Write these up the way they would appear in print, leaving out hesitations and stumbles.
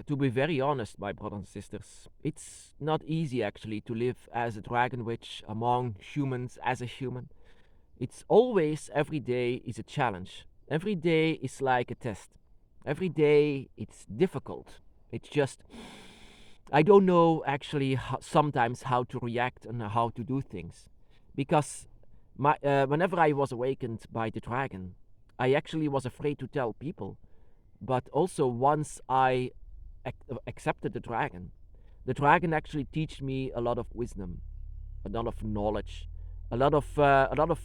to be very honest, my brothers and sisters, it's not easy actually to live as a dragon witch among humans as a human. It's always, every day is a challenge. Every day is like a test. Every day it's difficult. It's just, I don't know actually sometimes how to react and how to do things. Because whenever I was awakened by the dragon, I actually was afraid to tell people. But also, once I accepted the dragon actually teach me a lot of wisdom, a lot of knowledge, a lot of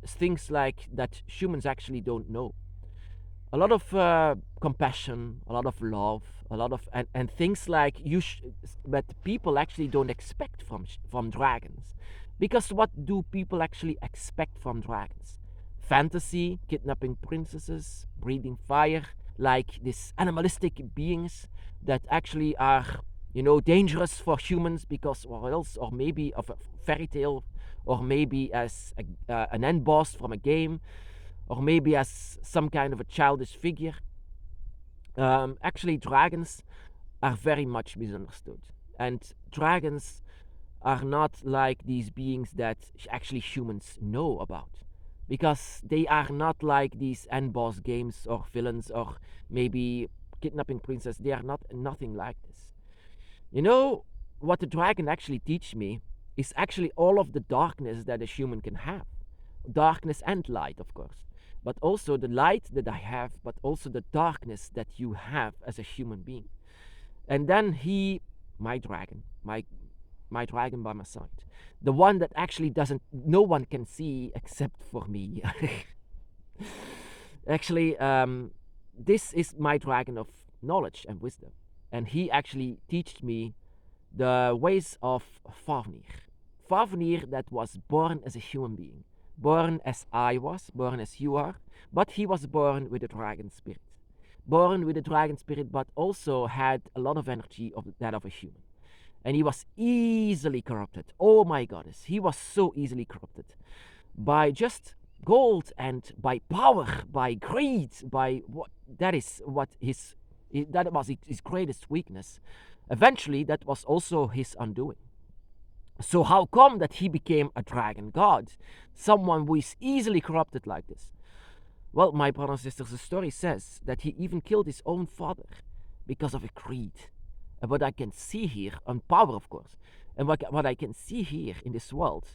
things like that humans actually don't know. A lot of compassion, a lot of love, a lot of and things like that people actually don't expect from dragons, because what do people actually expect from dragons? Fantasy, kidnapping princesses, breathing fire, like these animalistic beings that actually are, dangerous for humans because, or else, or maybe of a fairy tale, or maybe as an end boss from a game, or maybe as some kind of a childish figure. Actually, dragons are very much misunderstood. And dragons are not like these beings that actually humans know about. Because they are not like these end boss games or villains or maybe kidnapping princess. They are nothing like this. You know what the dragon actually teach me is actually all of the darkness that a human can have. Darkness and light, of course. But also the light that I have, but also the darkness that you have as a human being. And then my dragon, my dragon by my side, the one that actually no one can see except for me. Actually, this is my dragon of knowledge and wisdom, and he actually taught me the ways of Fafnir. Fafnir that was born as a human being, born as I was, born as you are, but he was born with a dragon spirit. Born with a dragon spirit, but also had a lot of energy of that of a human. And he was easily corrupted. Oh my goddess, he was so easily corrupted by just gold and by power, by greed, by what that was his greatest weakness. Eventually, that was also his undoing. So how come that he became a dragon god, someone who is easily corrupted like this? Well, my brothers and sisters, the story says that he even killed his own father because of a greed. And what I can see here, and power of course, and what I can see here in this world,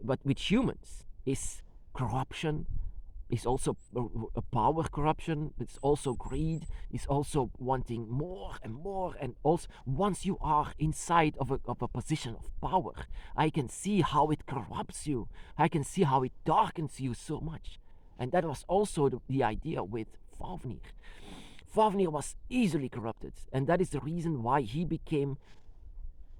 but with humans, is corruption, is also a power corruption, it's also greed, it's also wanting more and more. And also, once you are inside of a position of power, I can see how it corrupts you. I can see how it darkens you so much. And that was also the idea with Fafnir. Fafnir was easily corrupted, and that is the reason why he became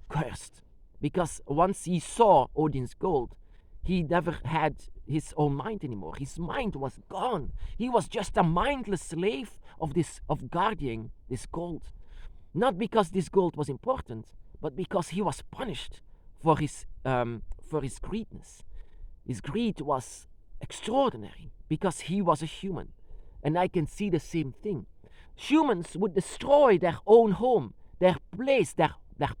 cursed. Because once he saw Odin's gold, he never had his own mind anymore. His mind was gone. He was just a mindless slave of guarding this gold. Not because this gold was important, but because he was punished for his greediness. His greed was extraordinary because he was a human. And I can see the same thing. Humans would destroy their own home, their place, their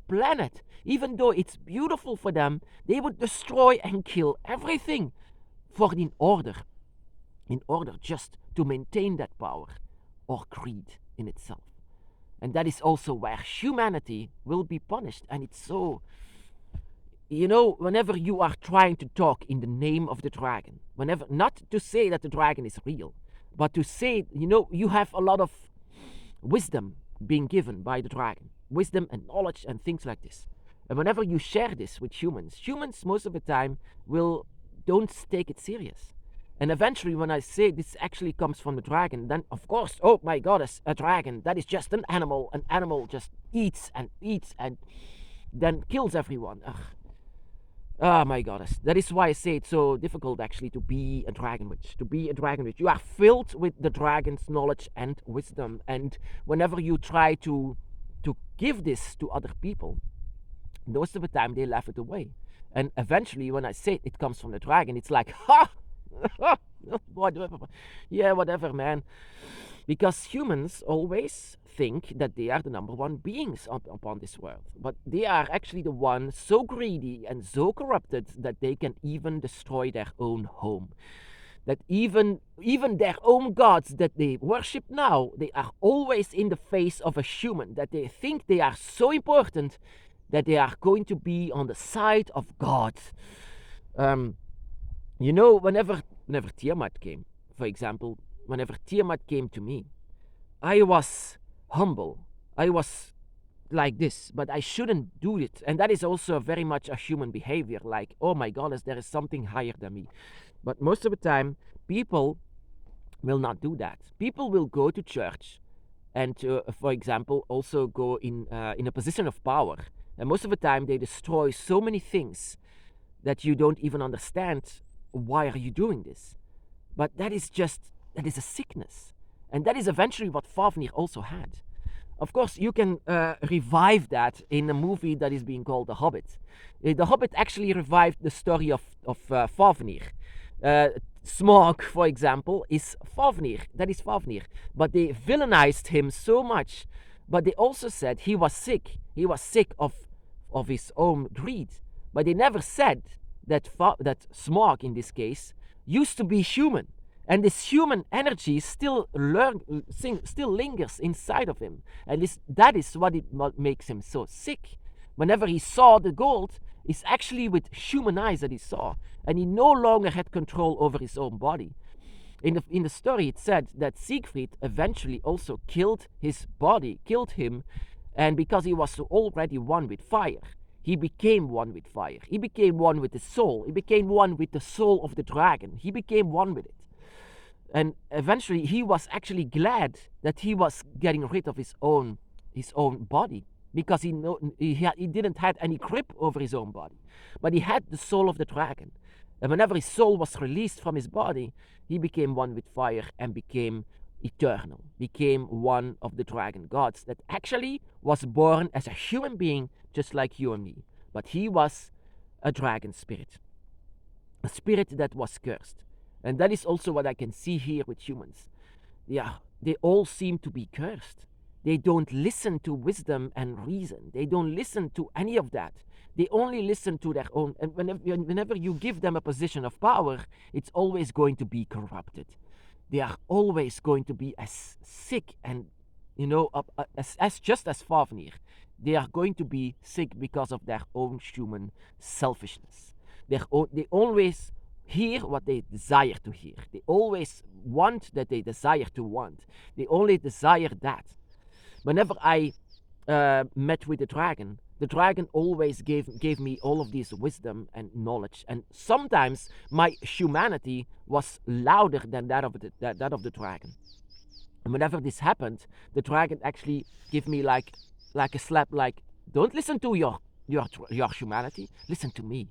planet. Even though it's beautiful for them, they would destroy and kill everything in order just to maintain that power or greed in itself. And that is also where humanity will be punished. And it's so, whenever you are trying to talk in the name of the dragon, not to say that the dragon is real, but to say, you have a lot of wisdom being given by the dragon, wisdom and knowledge and things like this. And whenever you share this with humans most of the time don't take it serious. And eventually when I say this actually comes from the dragon, then of course, oh my goddess, a dragon, that is just an animal. An animal just eats and then kills everyone. Ugh. Oh my goddess. That is why I say it's so difficult actually to be a dragon witch. To be a dragon witch, you are filled with the dragon's knowledge and wisdom. And whenever you try to give this to other people, most of the time they laugh it away. And eventually when I say it comes from the dragon, it's like, ha! whatever. Yeah, whatever, man. Because humans always think that they are the number one beings upon this world. But they are actually the ones so greedy and so corrupted that they can even destroy their own home. That even their own gods that they worship now, they are always in the face of a human. That they think they are so important that they are going to be on the side of God. Um, whenever Tiamat came, for example, whenever Tiamat came to me, I was humble. I was like this, but I shouldn't do it. And that is also very much a human behavior. Like, oh my goodness, there is something higher than me. But most of the time, people will not do that. People will go to church and, for example, also go in a position of power. And most of the time, they destroy so many things that you don't even understand. Why are you doing this? But that is a sickness. And that is eventually what Fafnir also had. Of course, you can revive that in a movie that is being called The Hobbit. The Hobbit actually revived the story of Fafnir. Smaug, for example, is Fafnir. That is Fafnir. But they villainized him so much. But they also said he was sick. He was sick of his own greed. But they never said that Smaug, in this case, used to be human. And this human energy still lingers inside of him. And that is what makes him so sick. Whenever he saw the gold, it's actually with human eyes that he saw. And he no longer had control over his own body. In the story, it said that Siegfried eventually also killed his body, killed him. And because he was already one with fire, he became one with fire. He became one with the soul. He became one with the soul of the dragon. He became one with it. And eventually he was actually glad that he was getting rid of his own body, because he didn't have any grip over his own body. But he had the soul of the dragon. And whenever his soul was released from his body, he became one with fire and became eternal, became one of the dragon gods that actually was born as a human being just like you and me. But he was a dragon spirit, a spirit that was cursed. And that is also what I can see here with humans. Yeah, they all seem to be cursed. They don't listen to wisdom and reason. They don't listen to any of that. They only listen to their own. And whenever you give them a position of power, it's always going to be corrupted. They are always going to be as sick and, as just as Fafnir. They are going to be sick because of their own human selfishness. They always hear what they desire to hear. They always want that they desire to want. They only desire that. Whenever I met with the dragon always gave me all of this wisdom and knowledge. And sometimes my humanity was louder than that of the dragon. And whenever this happened, the dragon actually gave me like a slap, like, don't listen to your humanity, listen to me.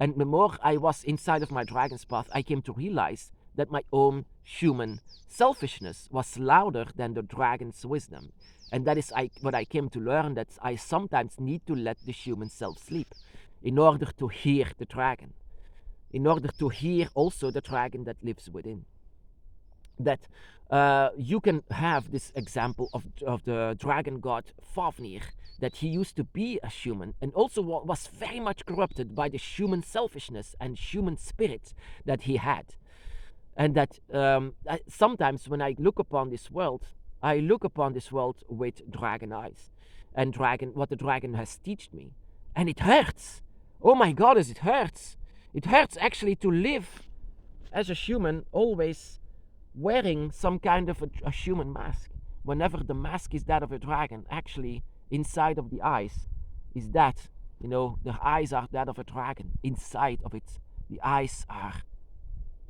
And the more I was inside of my dragon's path, I came to realize that my own human selfishness was louder than the dragon's wisdom. And that is what I came to learn, that I sometimes need to let the human self sleep in order to hear the dragon, in order to hear also the dragon that lives within. That you can have this example of the dragon god Fafnir, that he used to be a human and also was very much corrupted by the human selfishness and human spirit that he had. And that sometimes when I look upon this world, I look upon this world with dragon eyes, and what the dragon has taught me. And it hurts. Oh my God, it hurts. It hurts actually to live as a human, always wearing some kind of a human mask. Whenever the mask is that of a dragon, actually inside of the eyes is that, the eyes are that of a dragon. Inside of it, the eyes are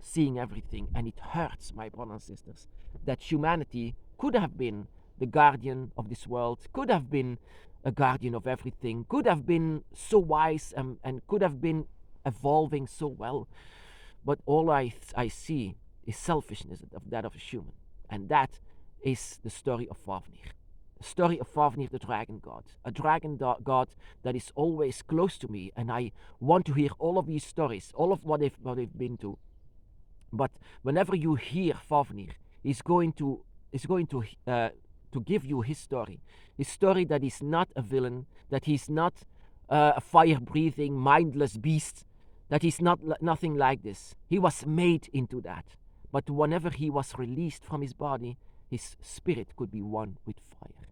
seeing everything, and it hurts, my brothers and sisters, that humanity could have been the guardian of this world, could have been a guardian of everything, could have been so wise and could have been evolving so well. But all I see is selfishness of that of a human. And that is the story of Fafnir. The story of Fafnir, the dragon god. A dragon god that is always close to me, and I want to hear all of these stories, all of what they've been to. But whenever you hear Fafnir, he's going to give you his story that he's not a villain, that he's not a fire-breathing, mindless beast, that he's nothing like this. He was made into that. But whenever he was released from his body, his spirit could be one with fire.